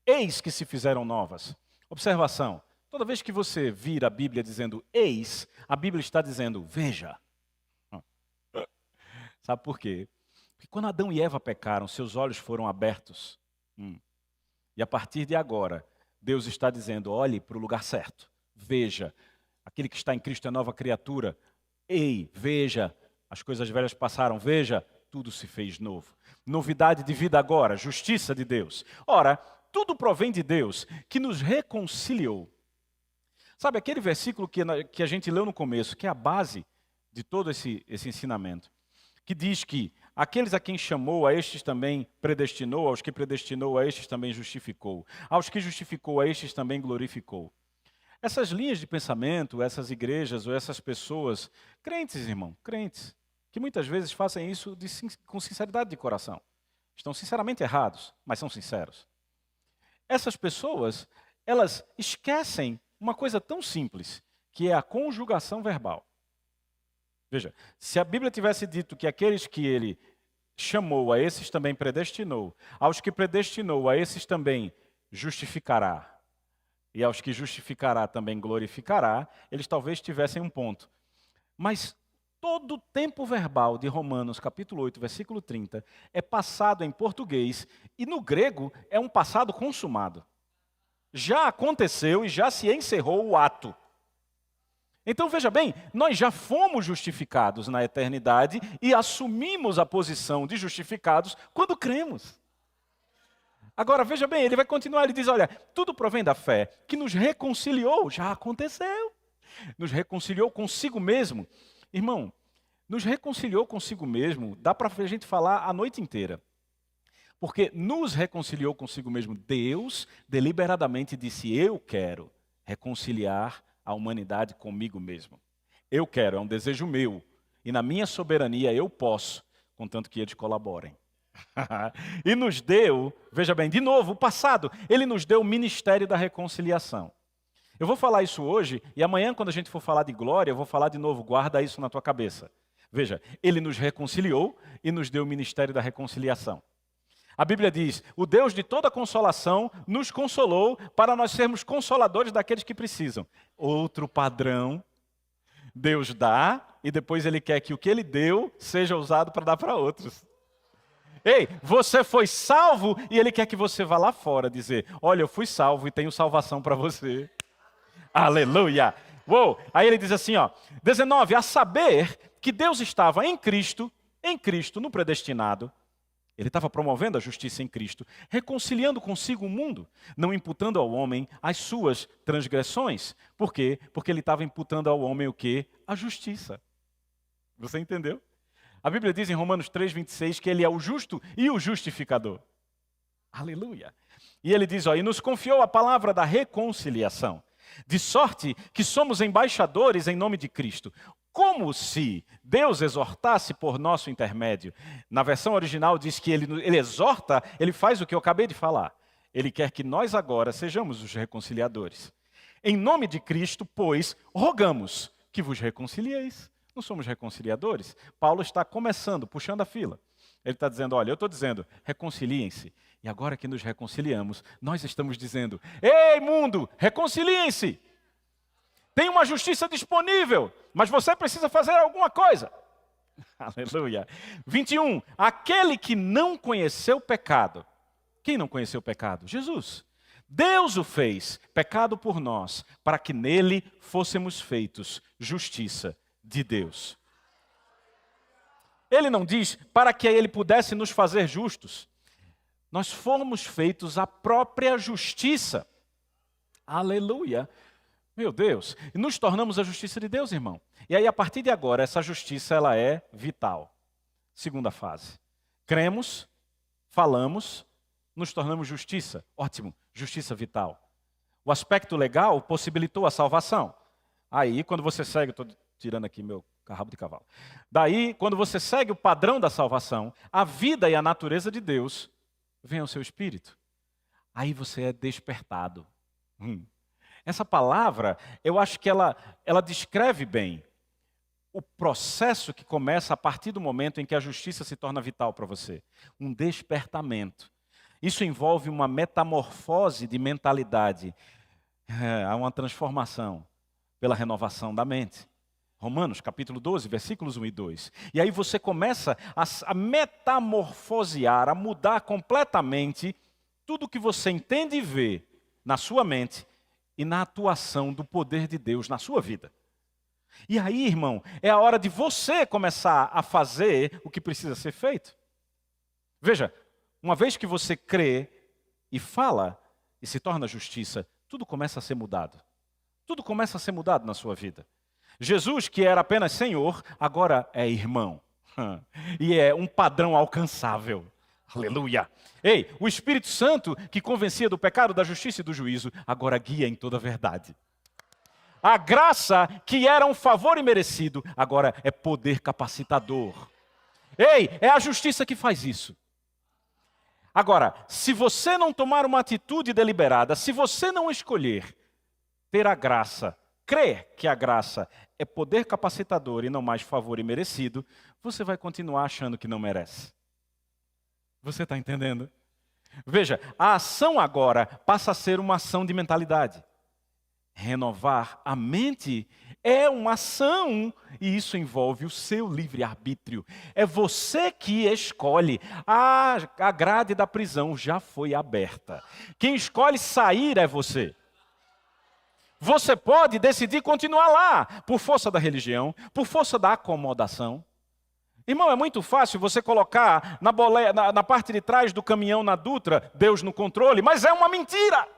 Eis que se fizeram novas. Observação. Toda vez que você vira a Bíblia dizendo eis, a Bíblia está dizendo veja. Sabe por quê? Porque quando Adão e Eva pecaram, seus olhos foram abertos. E a partir de agora, Deus está dizendo, olhe para o lugar certo. Veja, aquele que está em Cristo é nova criatura. Ei, veja, as coisas velhas passaram. Veja, tudo se fez novo. Novidade de vida agora, justiça de Deus. Ora, tudo provém de Deus, que nos reconciliou. Sabe aquele versículo que a gente leu no começo, que é a base de todo esse ensinamento, que diz que aqueles a quem chamou, a estes também predestinou, aos que predestinou, a estes também justificou, aos que justificou, a estes também glorificou. Essas linhas de pensamento, essas igrejas ou essas pessoas, crentes, irmão, crentes, que muitas vezes fazem isso com sinceridade de coração. Estão sinceramente errados, mas são sinceros. Essas pessoas, elas esquecem uma coisa tão simples, que é a conjugação verbal. Veja, se a Bíblia tivesse dito que aqueles que ele chamou, a esses também predestinou, aos que predestinou, a esses também justificará, e aos que justificará também glorificará, eles talvez tivessem um ponto. Mas todo o tempo verbal de Romanos, capítulo 8, versículo 30, é passado em português, e no grego é um passado consumado. Já aconteceu e já se encerrou o ato. Então veja bem, nós já fomos justificados na eternidade e assumimos a posição de justificados quando cremos. Agora veja bem, ele vai continuar, ele diz, olha, tudo provém da fé, que nos reconciliou, já aconteceu. Nos reconciliou consigo mesmo. Irmão, nos reconciliou consigo mesmo, dá para a gente falar a noite inteira. Porque nos reconciliou consigo mesmo. Deus deliberadamente disse, eu quero reconciliar a humanidade comigo mesmo. Eu quero, é um desejo meu. E na minha soberania eu posso, contanto que eles colaborem. E nos deu, veja bem, de novo, o passado, ele nos deu o ministério da reconciliação. Eu vou falar isso hoje, e amanhã, quando a gente for falar de glória, eu vou falar de novo, guarda isso na tua cabeça. Veja, ele nos reconciliou e nos deu o ministério da reconciliação. A Bíblia diz, o Deus de toda consolação nos consolou para nós sermos consoladores daqueles que precisam. Outro padrão, Deus dá e depois ele quer que o que ele deu seja usado para dar para outros. Ei, você foi salvo e ele quer que você vá lá fora dizer, olha, eu fui salvo e tenho salvação para você. Aleluia! Uou! Aí ele diz assim, ó, 19, a saber que Deus estava em Cristo, no predestinado. Ele estava promovendo a justiça em Cristo, reconciliando consigo o mundo, não imputando ao homem as suas transgressões. Por quê? Porque ele estava imputando ao homem o quê? A justiça. Você entendeu? A Bíblia diz em Romanos 3:26 que ele é o justo e o justificador. Aleluia! E ele diz, ó, e nos confiou a palavra da reconciliação, de sorte que somos embaixadores em nome de Cristo. Como se Deus exortasse por nosso intermédio. Na versão original diz que ele exorta, ele faz o que eu acabei de falar. Ele quer que nós agora sejamos os reconciliadores. Em nome de Cristo, pois, rogamos que vos reconcilieis. Não somos reconciliadores? Paulo está começando, puxando a fila. Ele está dizendo, olha, eu estou dizendo, reconciliem-se. E agora que nos reconciliamos, nós estamos dizendo, ei mundo, reconciliem-se. Tem uma justiça disponível, mas você precisa fazer alguma coisa. Aleluia. 21. Aquele que não conheceu pecado. Quem não conheceu pecado? Jesus. Deus o fez pecado por nós, para que nele fôssemos feitos justiça de Deus. Ele não diz para que ele pudesse nos fazer justos. Nós fomos feitos a própria justiça. Aleluia. Meu Deus, e nos tornamos a justiça de Deus, irmão. E aí, a partir de agora, essa justiça ela é vital. Segunda fase. Cremos, falamos, nos tornamos justiça. Ótimo, justiça vital. O aspecto legal possibilitou a salvação. Aí, quando você segue, estou tirando aqui meu rabo de cavalo. Daí, quando você segue o padrão da salvação, a vida e a natureza de Deus, vem ao seu espírito. Aí você é despertado. Essa palavra, eu acho que ela descreve bem o processo que começa a partir do momento em que a justiça se torna vital para você. Um despertamento. Isso envolve uma metamorfose de mentalidade. Há uma transformação pela renovação da mente. Romanos, capítulo 12, versículos 1 e 2. E aí você começa a metamorfosear, a mudar completamente tudo o que você entende e vê na sua mente e na atuação do poder de Deus na sua vida. E aí, irmão, é a hora de você começar a fazer o que precisa ser feito. Veja, uma vez que você crê e fala e se torna justiça, tudo começa a ser mudado. Tudo começa a ser mudado na sua vida. Jesus, que era apenas Senhor, agora é irmão. E é um padrão alcançável. Aleluia! Ei, o Espírito Santo, que convencia do pecado, da justiça e do juízo, agora guia em toda a verdade. A graça, que era um favor imerecido, agora é poder capacitador. Ei, é a justiça que faz isso. Agora, se você não tomar uma atitude deliberada, se você não escolher ter a graça, crer que a graça é poder capacitador e não mais favor imerecido, você vai continuar achando que não merece. Você está entendendo? Veja, a ação agora passa a ser uma ação de mentalidade. Renovar a mente é uma ação e isso envolve o seu livre-arbítrio. É você que escolhe. A grade da prisão já foi aberta. Quem escolhe sair é você. Você pode decidir continuar lá, por força da religião, por força da acomodação. Irmão, é muito fácil você colocar na parte de trás do caminhão na Dutra, Deus no controle, mas é uma mentira.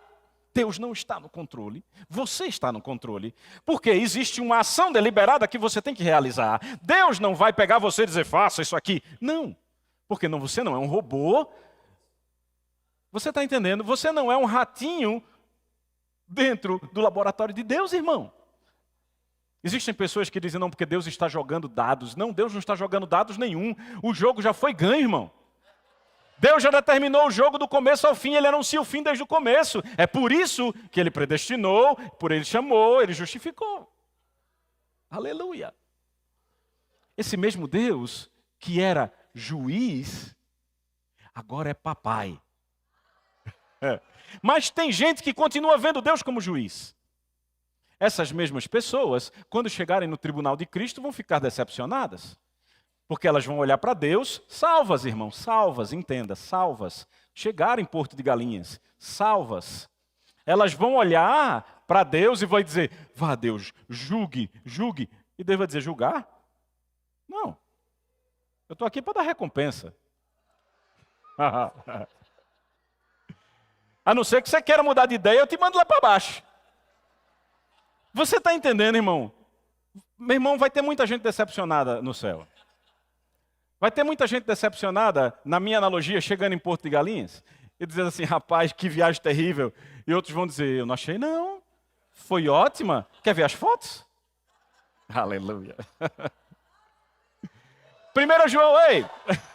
Deus não está no controle, você está no controle. Porque existe uma ação deliberada que você tem que realizar. Deus não vai pegar você e dizer, faça isso aqui. Não, porque você não é um robô. Você está entendendo? Você não é um ratinho dentro do laboratório de Deus, irmão. Existem pessoas que dizem, não, porque Deus está jogando dados. Não, Deus não está jogando dados nenhum. O jogo já foi ganho, irmão. Deus já determinou o jogo do começo ao fim, Ele anuncia o fim desde o começo. É por isso que Ele predestinou, por Ele chamou, Ele justificou. Aleluia. Esse mesmo Deus, que era juiz, agora é papai. Mas tem gente que continua vendo Deus como juiz. Essas mesmas pessoas, quando chegarem no tribunal de Cristo, vão ficar decepcionadas. Porque elas vão olhar para Deus, salvas, irmão, salvas, entenda, salvas. Chegaram em Porto de Galinhas, salvas. Elas vão olhar para Deus e vão dizer, vá Deus, julgue, julgue. E Deus vai dizer, julgar? Não. Eu estou aqui para dar recompensa. A não ser que você queira mudar de ideia, eu te mando lá para baixo. Você está entendendo, irmão? Meu irmão, vai ter muita gente decepcionada no céu. Vai ter muita gente decepcionada, na minha analogia, chegando em Porto de Galinhas, e dizendo assim, rapaz, que viagem terrível. E outros vão dizer, eu não achei não. Foi ótima. Quer ver as fotos? Aleluia. 1 João, ei,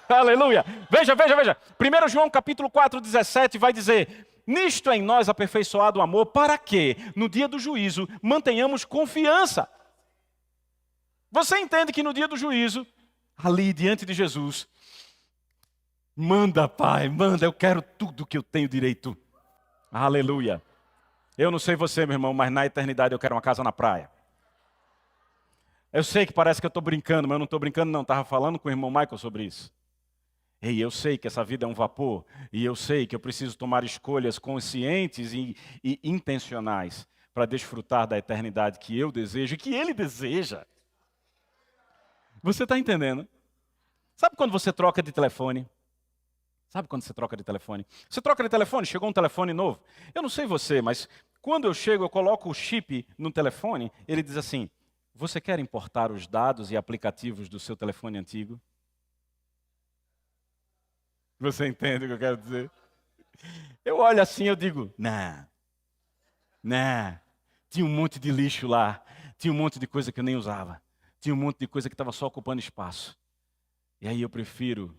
aleluia. Veja. 1 João capítulo 4, 17 vai dizer, nisto é em nós aperfeiçoado o amor, para que, no dia do juízo, mantenhamos confiança. Você entende que no dia do juízo, ali diante de Jesus, manda, Pai, manda, eu quero tudo que eu tenho direito. Aleluia. Eu não sei você, meu irmão, mas na eternidade eu quero uma casa na praia. Eu sei que parece que eu estou brincando, mas eu não estou brincando não, estava falando com o irmão Michael sobre isso. Ei, eu sei que essa vida é um vapor, e eu sei que eu preciso tomar escolhas conscientes e intencionais para desfrutar da eternidade que eu desejo e que Ele deseja. Você está entendendo? Sabe quando você troca de telefone? Sabe quando você troca de telefone? Você troca de telefone, chegou um telefone novo. Eu não sei você, mas quando eu chego, eu coloco o chip no telefone, ele diz assim, você quer importar os dados e aplicativos do seu telefone antigo? Você entende o que eu quero dizer? Eu olho assim e eu digo, não. Tinha um monte de lixo lá, tinha um monte de coisa que eu nem usava, tinha um monte de coisa que estava só ocupando espaço. E aí eu prefiro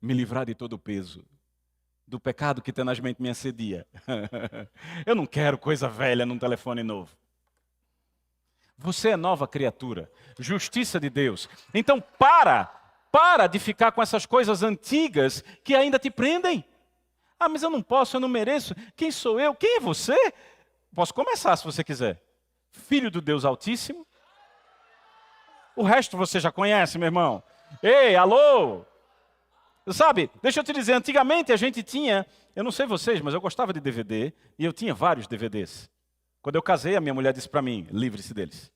me livrar de todo o peso, do pecado que tenazmente me assedia. Eu não quero coisa velha num telefone novo. Você é nova criatura. Justiça de Deus. Então para de ficar com essas coisas antigas que ainda te prendem. Ah, mas eu não posso, eu não mereço. Quem sou eu? Quem é você? Posso começar se você quiser. Filho do Deus Altíssimo. O resto você já conhece, meu irmão. Ei, alô? Sabe, deixa eu te dizer, antigamente a gente tinha, eu não sei vocês, mas eu gostava de DVD e eu tinha vários DVDs. Quando eu casei, a minha mulher disse para mim, livre-se deles.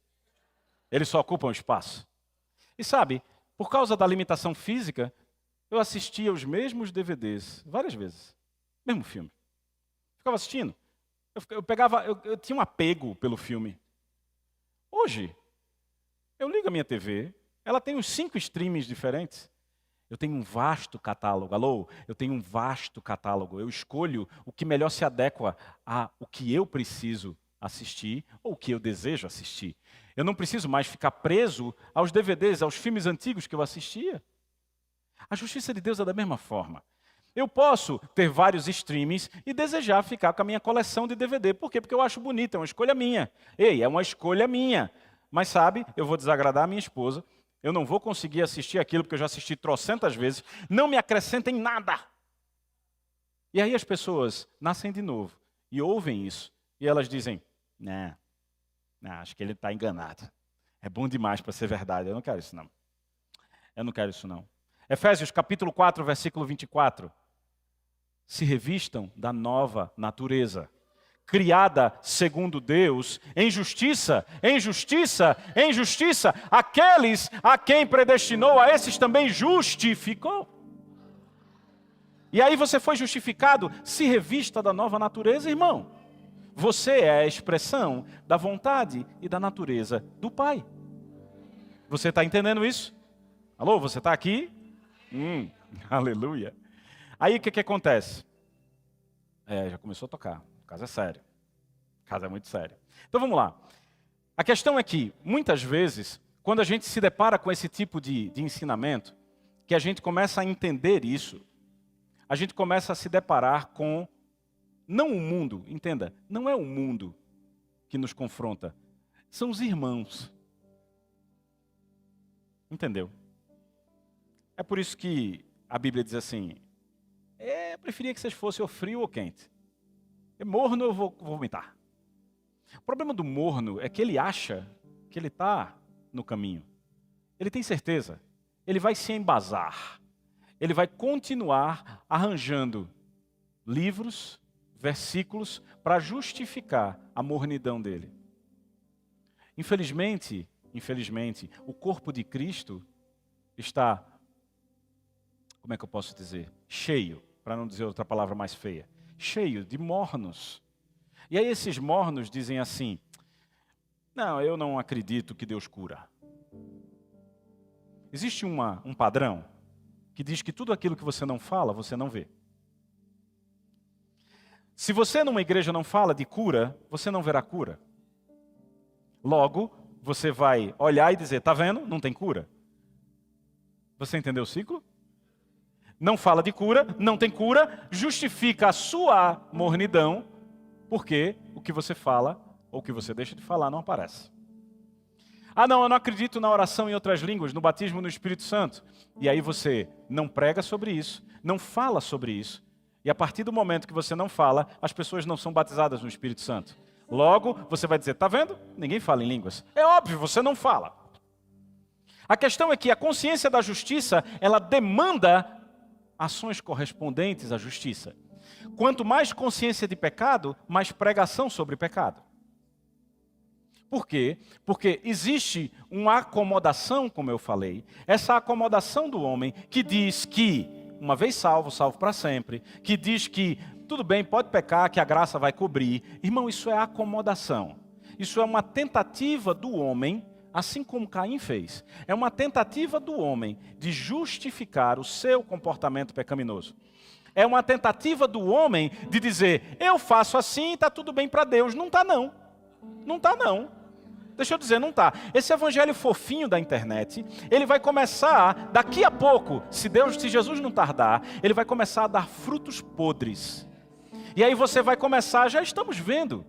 Eles só ocupam espaço. E sabe, por causa da limitação física, eu assistia os mesmos DVDs várias vezes. Mesmo filme. Ficava assistindo. Eu tinha um apego pelo filme. Hoje, eu ligo a minha TV, ela tem uns 5 streamings diferentes. Eu tenho um vasto catálogo. Alô? Eu tenho um vasto catálogo. Eu escolho o que melhor se adequa ao que eu preciso assistir ou o que eu desejo assistir. Eu não preciso mais ficar preso aos DVDs, aos filmes antigos que eu assistia. A justiça de Deus é da mesma forma. Eu posso ter vários streamings e desejar ficar com a minha coleção de DVD. Por quê? Porque eu acho bonito, é uma escolha minha. Ei, é uma escolha minha. Mas sabe, eu vou desagradar a minha esposa. Eu não vou conseguir assistir aquilo porque eu já assisti trocentas vezes. Não me acrescenta em nada. E aí as pessoas nascem de novo e ouvem isso. E elas dizem, não, acho que ele está enganado. É bom demais para ser verdade. Eu não quero isso não. Eu não quero isso não. Efésios capítulo 4, versículo 24. Se revistam da nova natureza, criada segundo Deus, em justiça, em justiça, em justiça. Aqueles a quem predestinou, a esses também justificou. E aí você foi justificado, se revista da nova natureza, irmão. Você é a expressão da vontade e da natureza do Pai. Você está entendendo isso? Alô, você está aqui? Aleluia. Aí o que acontece? Já começou a tocar. O caso é sério. O caso é muito sério. Então vamos lá. A questão é que, muitas vezes, quando a gente se depara com esse tipo de ensinamento, que a gente começa a entender isso, a gente começa a se deparar com, não o mundo, entenda, não é o mundo que nos confronta, são os irmãos. Entendeu? É por isso que a Bíblia diz assim, eu preferia que vocês fossem ou frio ou quente. Morno eu vou vomitar. O problema do morno é que ele acha que ele está no caminho. Ele tem certeza. Ele vai se embasar. Ele vai continuar arranjando livros, versículos, para justificar a mornidão dele. Infelizmente, o corpo de Cristo está, como é que eu posso dizer? Cheio, para não dizer outra palavra mais feia. Cheio de mornos. E aí esses mornos dizem assim, não, eu não acredito que Deus cura. Existe um padrão que diz que tudo aquilo que você não fala, você não vê. Se você numa igreja não fala de cura, você não verá cura. Logo, você vai olhar e dizer, tá vendo? Não tem cura. Você entendeu o ciclo? Não fala de cura, não tem cura, justifica a sua mornidão, porque o que você fala, ou o que você deixa de falar, não aparece. Ah não, eu não acredito na oração em outras línguas, no batismo no Espírito Santo. E aí você não prega sobre isso, não fala sobre isso. E a partir do momento que você não fala, as pessoas não são batizadas no Espírito Santo. Logo, você vai dizer, tá vendo? Ninguém fala em línguas. É óbvio, você não fala. A questão é que a consciência da justiça, ela demanda ações correspondentes à justiça. Quanto mais consciência de pecado, mais pregação sobre pecado. Por quê? Porque existe uma acomodação, como eu falei, essa acomodação do homem que diz que, uma vez salvo, salvo para sempre, que diz que, tudo bem, pode pecar, que a graça vai cobrir. Irmão, isso é acomodação. Isso é uma tentativa do homem, assim como Caim fez. É uma tentativa do homem de justificar o seu comportamento pecaminoso. É uma tentativa do homem de dizer, eu faço assim e está tudo bem para Deus. Não está não. Não está não. Deixa eu dizer, não está. Esse evangelho fofinho da internet, ele vai começar, daqui a pouco, se Jesus não tardar, ele vai começar a dar frutos podres. E aí você vai começar, já estamos vendo,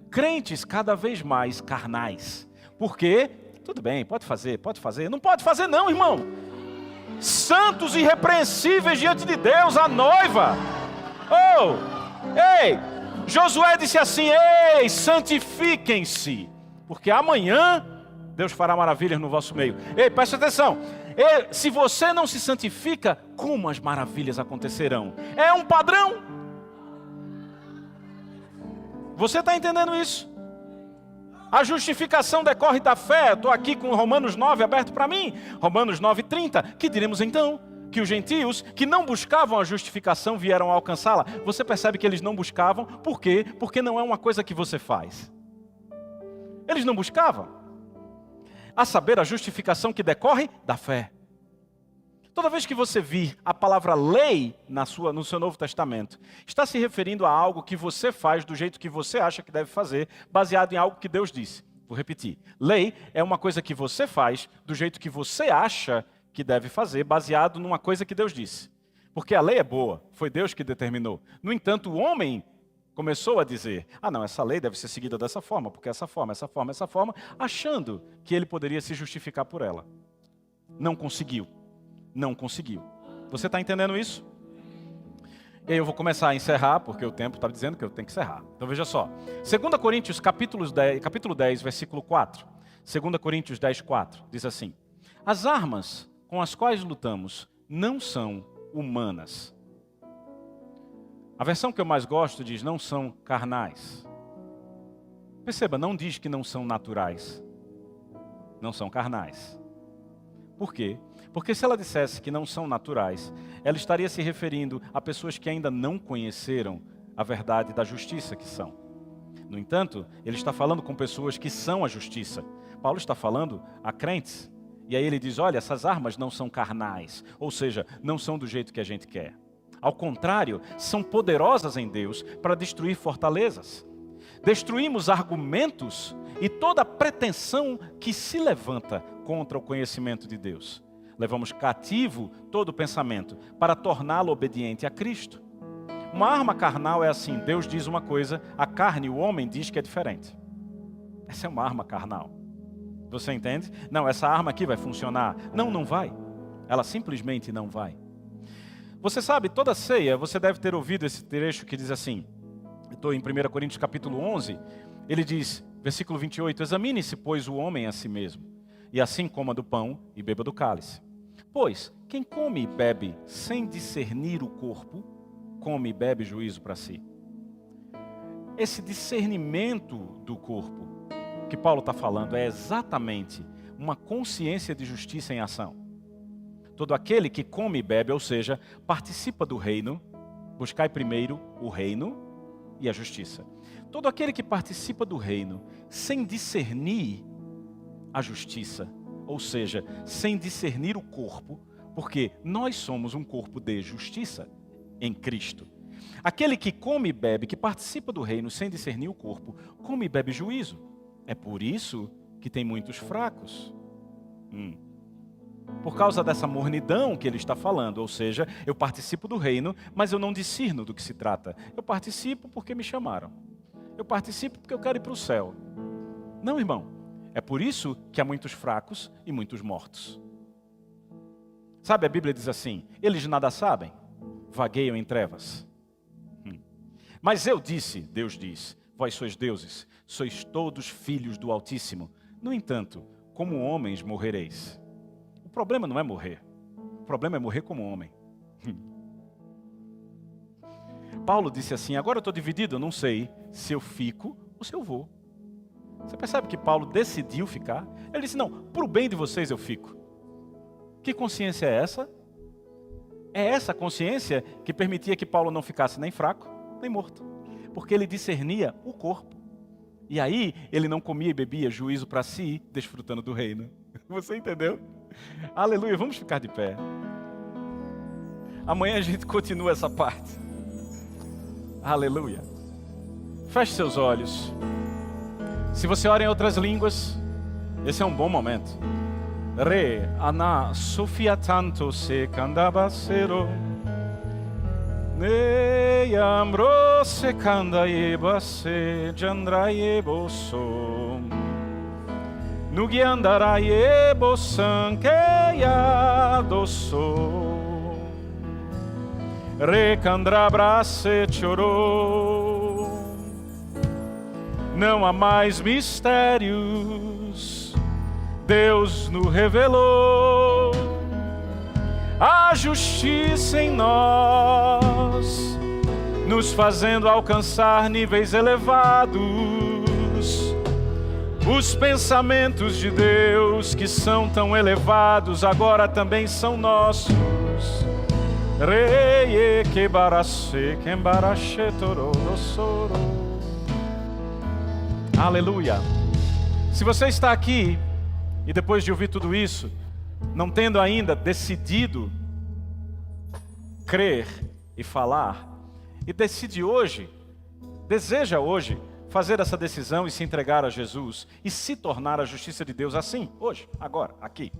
crentes cada vez mais carnais, Por quê? Tudo bem, pode fazer. Não pode fazer não, irmão. Santos e irrepreensíveis diante de Deus, a noiva. Oh, ei, Josué disse assim, ei, santifiquem-se, porque amanhã Deus fará maravilhas no vosso meio. Ei, preste atenção. Se você não se santifica, como as maravilhas acontecerão? É um padrão. Você está entendendo isso? A justificação decorre da fé. Estou aqui com Romanos 9 aberto para mim. Romanos 9:30. Que diremos então? Que os gentios que não buscavam a justificação vieram a alcançá-la. Você percebe que eles não buscavam. Por quê? Porque não é uma coisa que você faz. Eles não buscavam. A saber, a justificação que decorre da fé. Toda vez que você vir a palavra lei no seu Novo Testamento, está se referindo a algo que você faz do jeito que você acha que deve fazer, baseado em algo que Deus disse. Vou repetir. Lei é uma coisa que você faz do jeito que você acha que deve fazer, baseado numa coisa que Deus disse. Porque a lei é boa, foi Deus que determinou. No entanto, o homem começou a dizer, não, essa lei deve ser seguida dessa forma, porque essa forma, achando que ele poderia se justificar por ela. Não conseguiu. Você está entendendo isso? E aí eu vou começar a encerrar, porque o tempo está dizendo que eu tenho que encerrar. Então veja só. 2 Coríntios capítulo 10, versículo 4. 2 Coríntios 10, 4. Diz assim. As armas com as quais lutamos não são humanas. A versão que eu mais gosto diz, não são carnais. Perceba, não diz que não são naturais. Não são carnais. Por quê? Porque se ela dissesse que não são naturais, ela estaria se referindo a pessoas que ainda não conheceram a verdade da justiça que são. No entanto, ele está falando com pessoas que são a justiça. Paulo está falando a crentes. E aí ele diz, olha, essas armas não são carnais, ou seja, não são do jeito que a gente quer. Ao contrário, são poderosas em Deus para destruir fortalezas. Destruímos argumentos e toda pretensão que se levanta contra o conhecimento de Deus. Levamos cativo todo o pensamento para torná-lo obediente a Cristo. Uma arma carnal é assim, Deus diz uma coisa, a carne, o homem diz que é diferente. Essa é uma arma carnal. Você entende? Não, essa arma aqui vai funcionar. Não vai. Ela simplesmente não vai. Você sabe, toda ceia, você deve ter ouvido esse trecho que diz assim, estou em 1 Coríntios capítulo 11, ele diz, versículo 28, examine-se, pois, o homem a si mesmo, e assim coma do pão e beba do cálice. Pois, quem come e bebe sem discernir o corpo, come e bebe juízo para si. Esse discernimento do corpo que Paulo está falando é exatamente uma consciência de justiça em ação. Todo aquele que come e bebe, ou seja, participa do reino, buscai primeiro o reino e a justiça. Todo aquele que participa do reino sem discernir a justiça, ou seja, sem discernir o corpo, porque nós somos um corpo de justiça em Cristo. Aquele que come e bebe, que participa do reino sem discernir o corpo, come e bebe juízo. É por isso que tem muitos fracos. Por causa dessa mornidão que ele está falando, ou seja, eu participo do reino, mas eu não discerno do que se trata. Eu participo porque me chamaram. Eu participo porque eu quero ir para o céu. Não, irmão. É por isso que há muitos fracos e muitos mortos. Sabe, a Bíblia diz assim, eles nada sabem, vagueiam em trevas. Mas eu disse, Deus diz, vós sois deuses, sois todos filhos do Altíssimo. No entanto, como homens morrereis. O problema não é morrer. O problema é morrer como homem. Paulo disse assim, agora eu estou dividido, eu não sei se eu fico ou se eu vou. Você percebe que Paulo decidiu ficar? Ele disse, não, para o bem de vocês eu fico. Que consciência é essa? É essa consciência que permitia que Paulo não ficasse nem fraco, nem morto. Porque ele discernia o corpo. E aí, ele não comia e bebia juízo para si, desfrutando do reino. Você entendeu? Aleluia, vamos ficar de pé. Amanhã a gente continua essa parte. Aleluia. Feche seus olhos. Se você ora em outras línguas, esse é um bom momento. Re, ana, sofia tanto se candabacero. Ne ambro se candaeba se jandraiebo so. Nugi andarai e bossan que adoçou. Recandra brace chorou. Não há mais mistérios, Deus nos revelou. A justiça em nós, nos fazendo alcançar níveis elevados. Os pensamentos de Deus que são tão elevados agora também são nossos. Rei que barace, que embarache toro do soro. Aleluia. Se você está aqui e depois de ouvir tudo isso, não tendo ainda decidido crer e falar, e decide hoje, deseja hoje fazer essa decisão e se entregar a Jesus e se tornar a justiça de Deus assim, hoje, agora, aqui.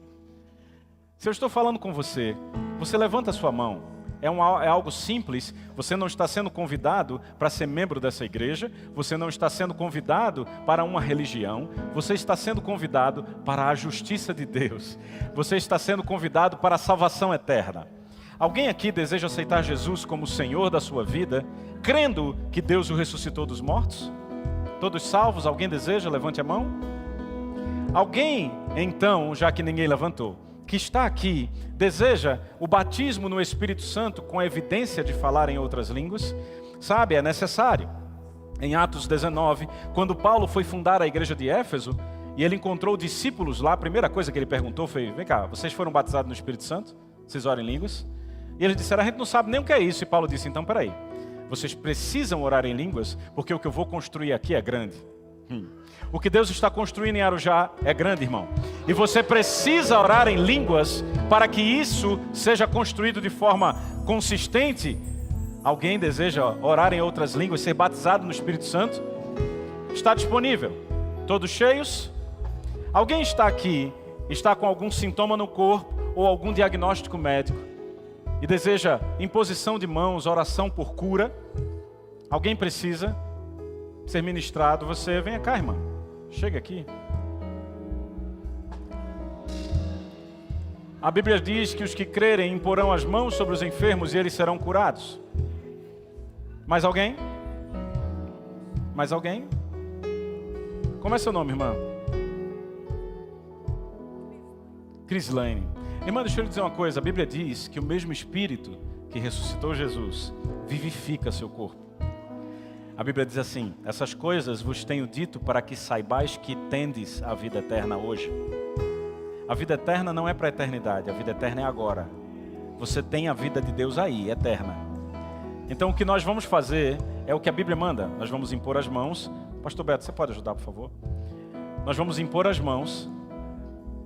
Se eu estou falando com você, você levanta a sua mão. É algo simples, você não está sendo convidado para ser membro dessa igreja, você não está sendo convidado para uma religião, você está sendo convidado para a justiça de Deus, você está sendo convidado para a salvação eterna. Alguém aqui deseja aceitar Jesus como Senhor da sua vida, crendo que Deus o ressuscitou dos mortos? Todos salvos? Alguém deseja? Levante a mão. Alguém, então, já que ninguém levantou, que está aqui, deseja o batismo no Espírito Santo com a evidência de falar em outras línguas? Sabe, é necessário. Em Atos 19, quando Paulo foi fundar a igreja de Éfeso, e ele encontrou discípulos lá, a primeira coisa que ele perguntou foi: vem cá, vocês foram batizados no Espírito Santo? Vocês oram em línguas? E eles disseram: a gente não sabe nem o que é isso. E Paulo disse: então peraí, vocês precisam orar em línguas, porque o que eu vou construir aqui é grande. O que Deus está construindo em Arujá é grande, irmão. E você precisa orar em línguas para que isso seja construído de forma consistente. Alguém deseja orar em outras línguas, ser batizado no Espírito Santo? Está disponível. Todos cheios? Alguém está aqui, está com algum sintoma no corpo ou algum diagnóstico médico e deseja imposição de mãos, oração por cura? Alguém precisa ser ministrado? Você, venha cá, irmã. Chega aqui. A Bíblia diz que os que crerem imporão as mãos sobre os enfermos e eles serão curados. Mais alguém? Mais alguém? Como é seu nome, irmã? Crislane. Irmã, deixa eu lhe dizer uma coisa. A Bíblia diz que o mesmo Espírito que ressuscitou Jesus vivifica seu corpo. A Bíblia diz assim: essas coisas vos tenho dito para que saibais que tendes a vida eterna hoje. A vida eterna não é para a eternidade, a vida eterna é agora. Você tem a vida de Deus aí, eterna. Então o que nós vamos fazer é o que a Bíblia manda. Nós vamos impor as mãos. Pastor Beto, você pode ajudar, por favor? Nós vamos impor as mãos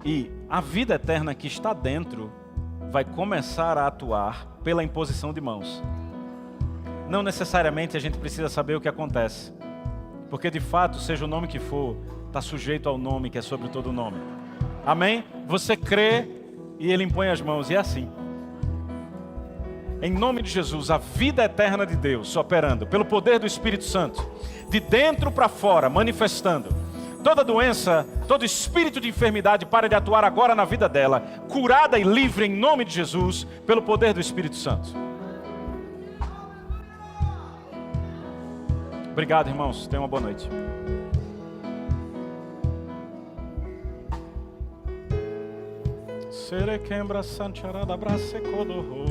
e a vida eterna que está dentro vai começar a atuar pela imposição de mãos. Não necessariamente a gente precisa saber o que acontece, porque de fato, seja o nome que for, está sujeito ao nome que é sobre todo nome. Amém? Você crê e ele impõe as mãos, e é assim. Em nome de Jesus, a vida eterna de Deus operando pelo poder do Espírito Santo, de dentro para fora, manifestando. Toda doença, todo espírito de enfermidade para de atuar agora na vida dela, curada e livre em nome de Jesus, pelo poder do Espírito Santo. Obrigado, irmãos. Tenham uma boa noite. Sere quembra sancharada brace codorro.